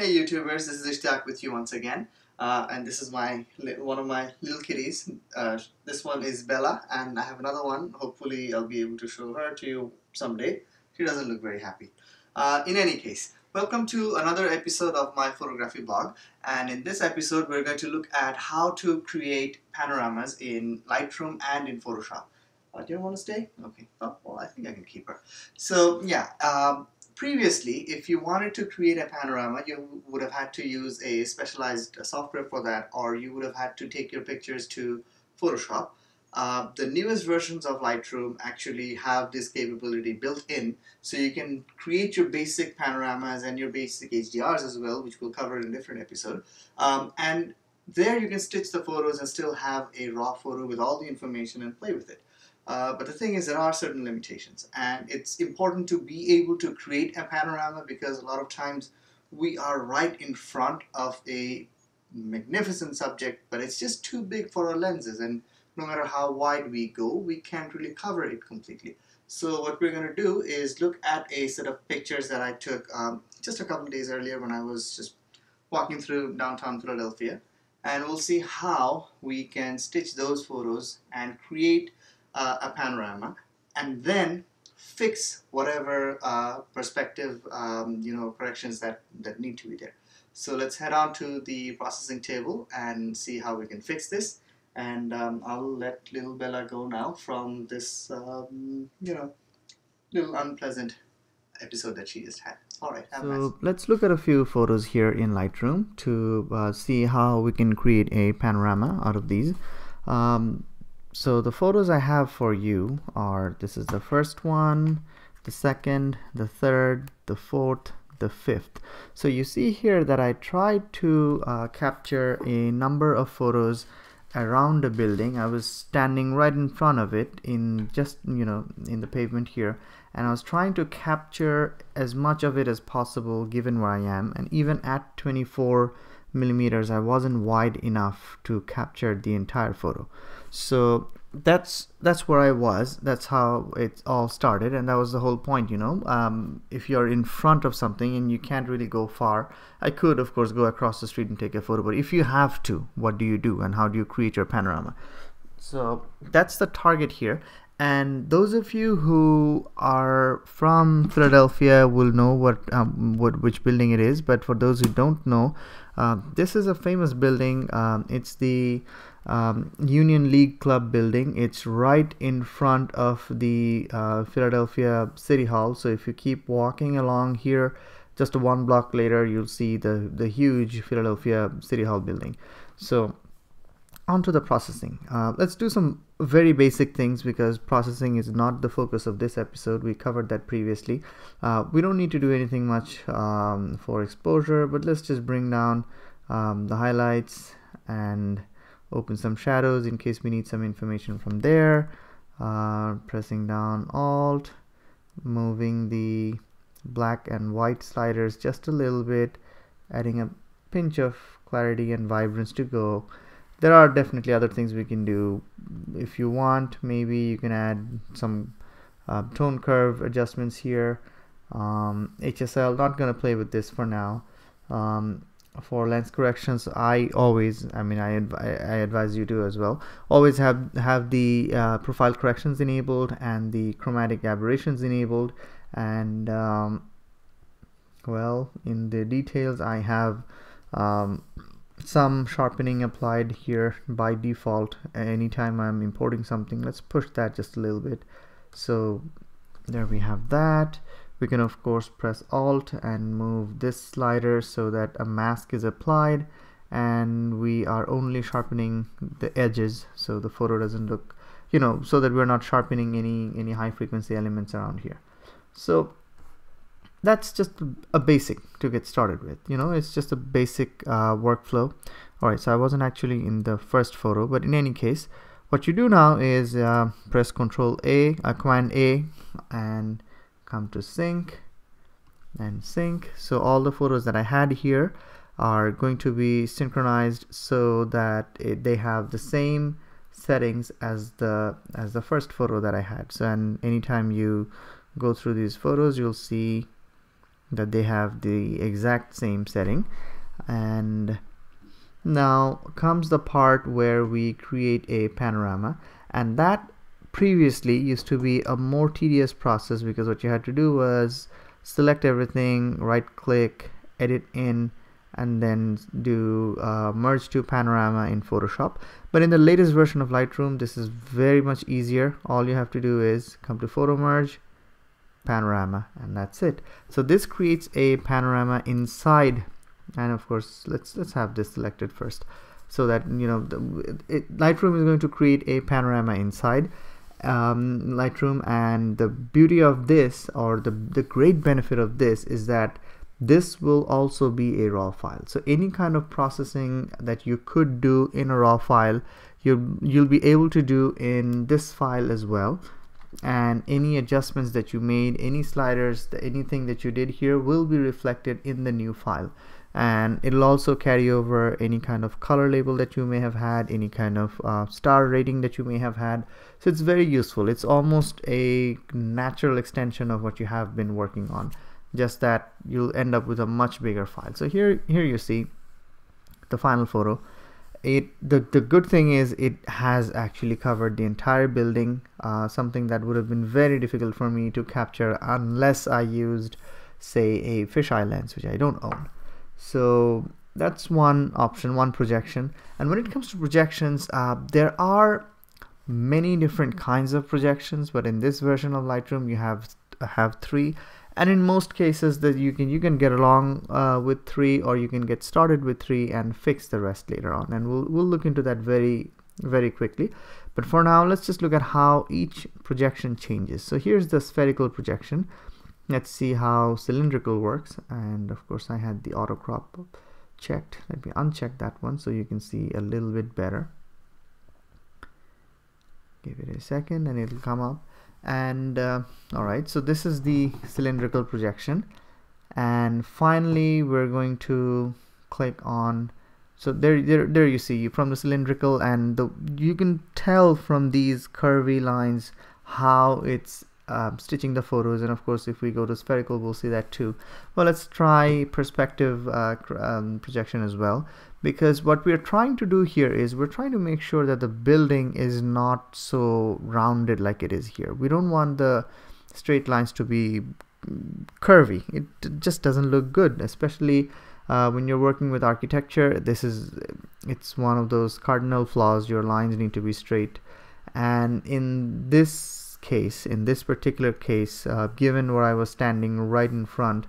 Hey YouTubers, this is Ishtaq with you once again, and this is one of my little kitties. This one is Bella, and I have another one. Hopefully, I'll be able to show her to you someday. She doesn't look very happy. In any case, welcome to another episode of my photography blog. And in this episode, we're going to look at how to create panoramas in Lightroom and in Photoshop. Do you want to stay? Okay. Oh, well, I think I can keep her. So yeah. Previously, if you wanted to create a panorama, you would have had to use a specialized software for that, or you would have had to take your pictures to Photoshop. The newest versions of Lightroom actually have this capability built in, so you can create your basic panoramas and your basic HDRs as well, which we'll cover in a different episode. And there you can stitch the photos and still have a raw photo with all the information and play with it. But the thing is, there are certain limitations, and it's important to be able to create a panorama because a lot of times we are right in front of a magnificent subject, but it's just too big for our lenses, and no matter how wide we go, we can't really cover it completely. So what we're going to do is look at a set of pictures that I took just a couple of days earlier when I was just walking through downtown Philadelphia, and we'll see how we can stitch those photos and create a panorama, and then fix whatever perspective corrections that need to be there. So let's head on to the processing table and see how we can fix this. And I'll let little Bella go now from this little unpleasant episode that she just had. Alright, So let's look at a few photos here in Lightroom to see how we can create a panorama out of these. So the photos I have for you are, this is the first one, the second, the third, the fourth, the fifth. So you see here that I tried to capture a number of photos around a building. I was standing right in front of it in just, in the pavement here, and I was trying to capture as much of it as possible given where I am, and even at 24 millimeters I wasn't wide enough to capture the entire photo. So that's where I was. That's how it all started, and that was the whole point. If you're in front of something and you can't really go far, I could of course go across the street and take a photo, but if you have to, what do you do and how do you create your panorama? So that's the target here. And those of you who are from Philadelphia will know which building it is, but for those who don't know, this is a famous building. It's the Union League Club building. It's right in front of the Philadelphia City Hall. So if you keep walking along here, just one block later, you'll see the huge Philadelphia City Hall building. So onto the processing. Let's do some very basic things because processing is not the focus of this episode. We covered that previously. We don't need to do anything much for exposure, but let's just bring down the highlights and open some shadows in case we need some information from there. Pressing down Alt, moving the black and white sliders just a little bit, adding a pinch of clarity and vibrance to go. There are definitely other things we can do. If you want, maybe you can add some tone curve adjustments here. HSL, not going to play with this for now. For lens corrections, I advise you to as well. Always have the profile corrections enabled and the chromatic aberrations enabled. And well, in the details, I have some sharpening applied here by default anytime I'm importing something. Let's push that just a little bit. So there we have that. We can of course press Alt and move this slider so that a mask is applied, and we are only sharpening the edges so the photo doesn't look, so that we're not sharpening any high frequency elements around here. So that's just a basic to get started with. It's just a basic workflow. Alright, so I wasn't actually in the first photo, but in any case, what you do now is press Command A, and come to sync and sync. So all the photos that I had here are going to be synchronized so that they have the same settings as the first photo that I had. So and anytime you go through these photos, you'll see that they have the exact same setting. And now comes the part where we create a panorama, and that previously used to be a more tedious process, because what you had to do was select everything, right click, edit in, and then do merge to panorama in Photoshop. But in the latest version of Lightroom, this is very much easier. All you have to do is come to photo merge, panorama, and that's it. So this creates a panorama inside, and of course let's have this selected first, so that you know Lightroom is going to create a panorama inside Lightroom. And the beauty of this, or the great benefit of this, is that this will also be a raw file. So any kind of processing that you could do in a raw file, you'll be able to do in this file as well. And any adjustments that you made, any sliders, anything that you did here will be reflected in the new file. And it'll also carry over any kind of color label that you may have had, any kind of star rating that you may have had. So it's very useful. It's almost a natural extension of what you have been working on, just that you'll end up with a much bigger file. So here you see the final photo. The good thing is it has actually covered the entire building, something that would have been very difficult for me to capture unless I used, say, a fisheye lens, which I don't own. So that's one option, one projection. And when it comes to projections, there are many different kinds of projections, but in this version of Lightroom you have 3. And in most cases that you can get along with 3, or you can get started with 3 and fix the rest later on. And we'll look into that very quickly. But for now, let's just look at how each projection changes. So here's the spherical projection. Let's see how cylindrical works. And of course I had the auto crop checked. Let me uncheck that one so you can see a little bit better. Give it a second and it'll come up. And alright, so this is the cylindrical projection. And finally we're going to click on, so there you see from the cylindrical, and you can tell from these curvy lines how it's stitching the photos. And of course if we go to spherical, we'll see that too. Well, let's try perspective projection as well, because what we're trying to do here is we're trying to make sure that the building is not so rounded like it is here. We don't want the straight lines to be curvy. It just doesn't look good, especially when you're working with architecture. It's one of those cardinal flaws. Your lines need to be straight. And in this case, in this particular case, given where I was standing right in front,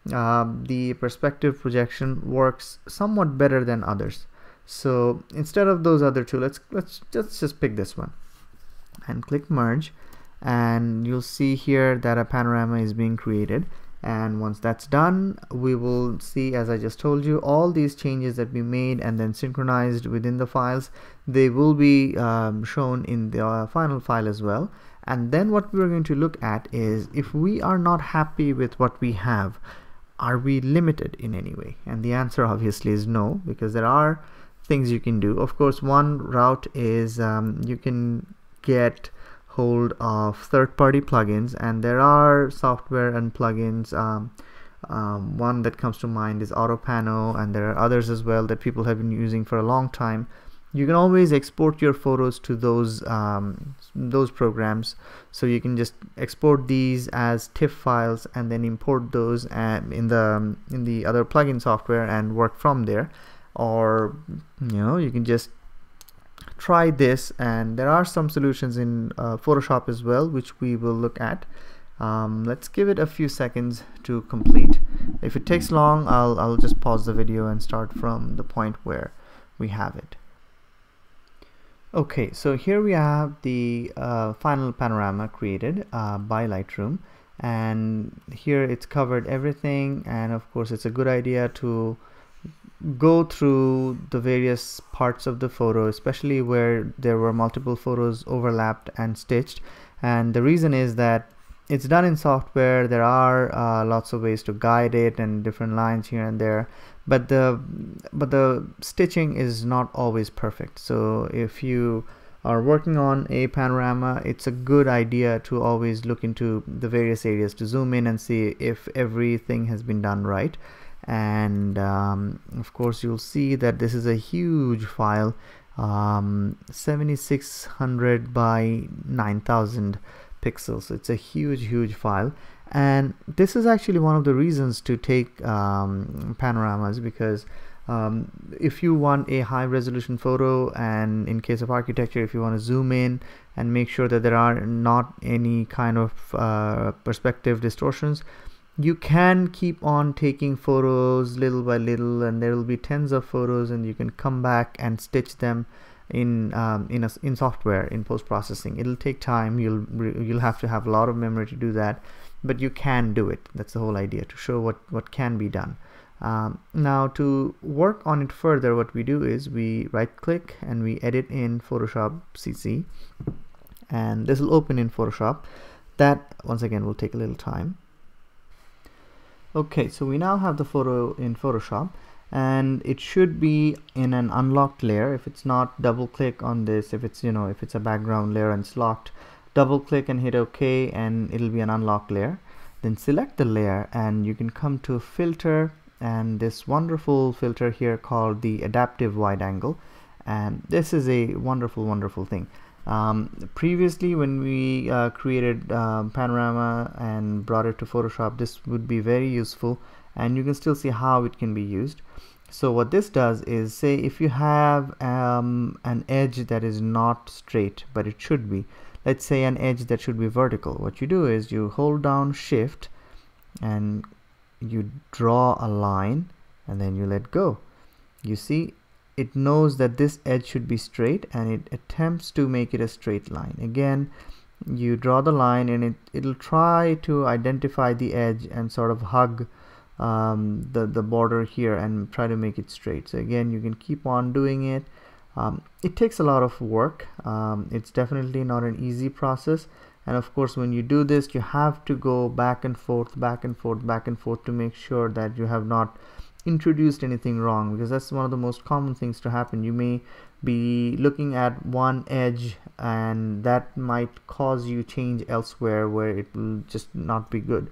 the perspective projection works somewhat better than others. So instead of those other two, let's just pick this one and click merge, and you'll see here that a panorama is being created. And once that's done, we will see, as I just told you, all these changes that we made and then synchronized within the files. They will be shown in the final file as well. And then what we're going to look at is, if we are not happy with what we have, are we limited in any way? And the answer obviously is no, because there are things you can do. Of course, one route is you can get hold of third-party plugins, and there are software and plugins. One that comes to mind is AutoPano, and there are others as well that people have been using for a long time. You can always export your photos to those programs, so you can just export these as TIFF files and then import those in the other plugin software and work from there. Or you can just try this, and there are some solutions in Photoshop as well, which we will look at. Let's give it a few seconds to complete. If it takes long, I'll just pause the video and start from the point where we have it. Okay, so here we have the final panorama created by Lightroom, and here it's covered everything. And of course it's a good idea to go through the various parts of the photo, especially where there were multiple photos overlapped and stitched. And the reason is that it's done in software. There are lots of ways to guide it and different lines here and there, but the stitching is not always perfect. So if you are working on a panorama, it's a good idea to always look into the various areas to zoom in and see if everything has been done right. And of course you'll see that this is a huge file, 7600 by 9000 pixels. So it's a huge file, and this is actually one of the reasons to take panoramas, because if you want a high resolution photo, and in case of architecture, if you want to zoom in and make sure that there are not any kind of perspective distortions, you can keep on taking photos little by little, and there will be tens of photos, and you can come back and stitch them in software in post-processing. It'll take time. You'll have to have a lot of memory to do that, but you can do it. That's the whole idea, to show what can be done. Now to work on it further, what we do is we right click and we edit in Photoshop CC, and this will open in Photoshop. That once again will take a little time. Okay, so we now have the photo in Photoshop, and it should be in an unlocked layer. If it's not, double click on this. If it's if it's a background layer and it's locked, double click and hit OK, and it'll be an unlocked layer. Then select the layer, and you can come to filter, and this wonderful filter here called the adaptive wide angle, and this is a wonderful thing. Previously, when we created panorama and brought it to Photoshop, this would be very useful, and you can still see how it can be used. So what this does is, say if you have an edge that is not straight but it should be, let's say an edge that should be vertical, what you do is you hold down Shift and you draw a line, and then you let go. You see, it knows that this edge should be straight, and it attempts to make it a straight line. Again, you draw the line, and it'll try to identify the edge and sort of hug the border here and try to make it straight. So again, you can keep on doing it. It takes a lot of work. It's definitely not an easy process, and of course when you do this, you have to go back and forth to make sure that you have not introduced anything wrong, because that's one of the most common things to happen. You may be looking at one edge, and that might cause you change elsewhere where it will just not be good.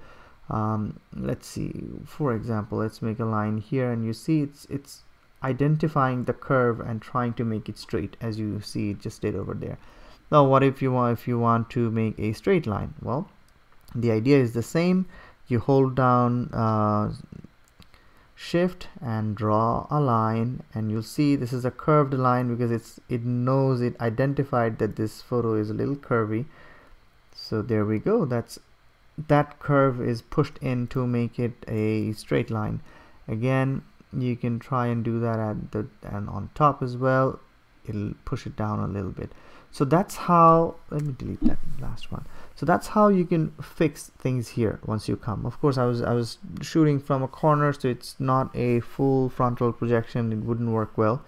Let's see, for example, let's make a line here, and you see it's identifying the curve and trying to make it straight, as you see it just did over there. Now what if you want to make a straight line? Well, the idea is the same. You hold down Shift and draw a line, and you'll see this is a curved line because it identified that this photo is a little curvy. So there we go. That curve is pushed in to make it a straight line. Again, you can try and do that and on top as well. It'll push it down a little bit. So that's how, let me delete that last one. So that's how you can fix things here once you come. Of course, I was shooting from a corner, so it's not a full frontal projection. It wouldn't work well.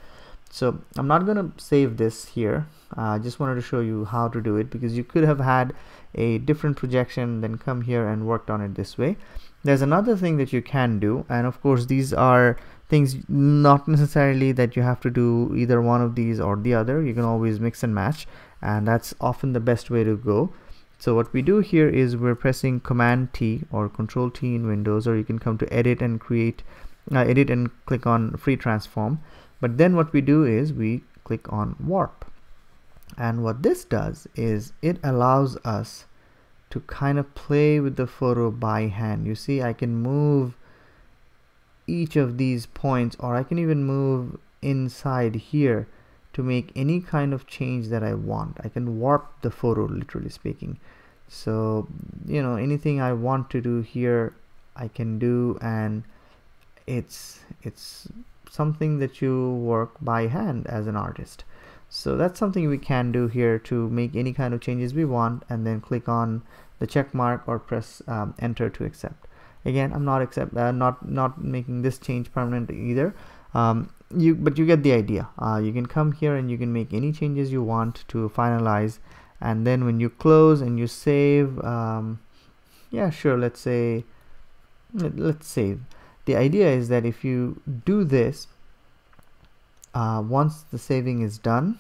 So I'm not gonna save this here. I just wanted to show you how to do it, because you could have had a different projection, then come here and worked on it this way. There's another thing that you can do, and of course these are things not necessarily that you have to do either one of these or the other. You can always mix and match, and that's often the best way to go. So what we do here is we're pressing Command T or Control T in Windows, or you can come to edit and edit and click on free transform. But then what we do is we click on warp, and what this does is it allows us to kind of play with the photo by hand. You see, I can move each of these points, or I can even move inside here to make any kind of change that I want. I can warp the photo, literally speaking. So anything I want to do here I can do, and it's something that you work by hand as an artist. So that's something we can do here to make any kind of changes we want, and then click on the check mark or press enter to accept. Again, I'm not making this change permanent either, but you get the idea. You can come here and you can make any changes you want to finalize, and then when you close and you save, yeah, sure, let's save. The idea is that if you do this, once the saving is done,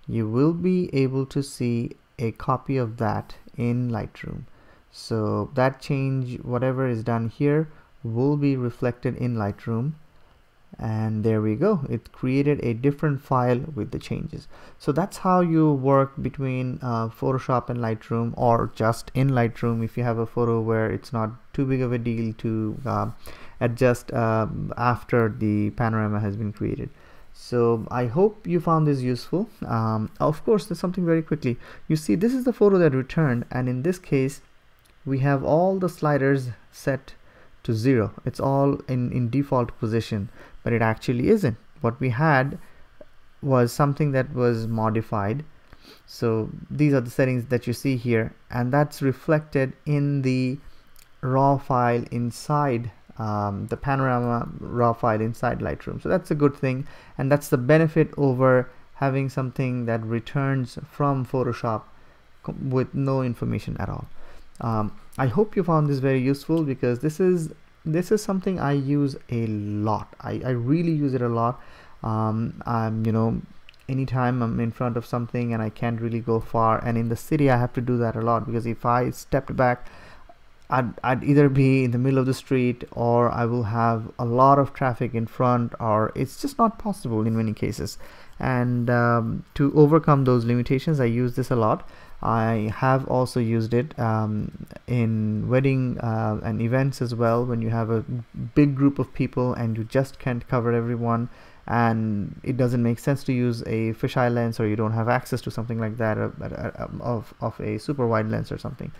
you will be able to see a copy of that in Lightroom. So that change, whatever is done here, will be reflected in Lightroom, and there we go, it created a different file with the changes. So that's how you work between Photoshop and Lightroom, or just in Lightroom if you have a photo where it's not too big of a deal to adjust after the panorama has been created. So I hope you found this useful. Of course, there's something very quickly. You see, this is the photo that returned, and in this case we have all the sliders set to 0. It's all in default position, but it actually isn't. What we had was something that was modified. So these are the settings that you see here, and that's reflected in the raw file inside the panorama raw file inside Lightroom. So that's a good thing, and that's the benefit over having something that returns from Photoshop with no information at all. I hope you found this very useful, because this is something I use a lot. I really use it a lot. You know, anytime I'm in front of something and I can't really go far, and in the city I have to do that a lot, because if I stepped back, I'd either be in the middle of the street, or I will have a lot of traffic in front, or it's just not possible in many cases. And to overcome those limitations, I use this a lot. I have also used it in wedding and events as well, when you have a big group of people and you just can't cover everyone, and it doesn't make sense to use a fisheye lens, or you don't have access to something like that, of a super wide lens or something.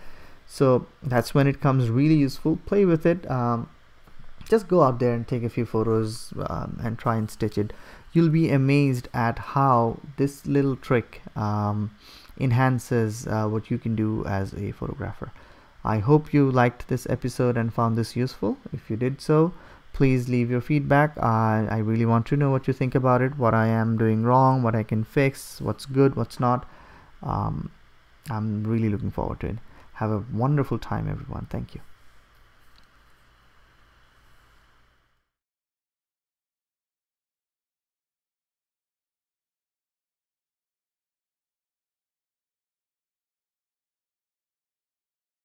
So that's when it comes really useful. Play with it. Just go out there and take a few photos and try and stitch it. You'll be amazed at how this little trick enhances what you can do as a photographer. I hope you liked this episode and found this useful. If you did so, please leave your feedback. I really want to know what you think about it, what I am doing wrong, what I can fix, what's good, what's not. I'm really looking forward to it. Have a wonderful time, everyone. Thank you.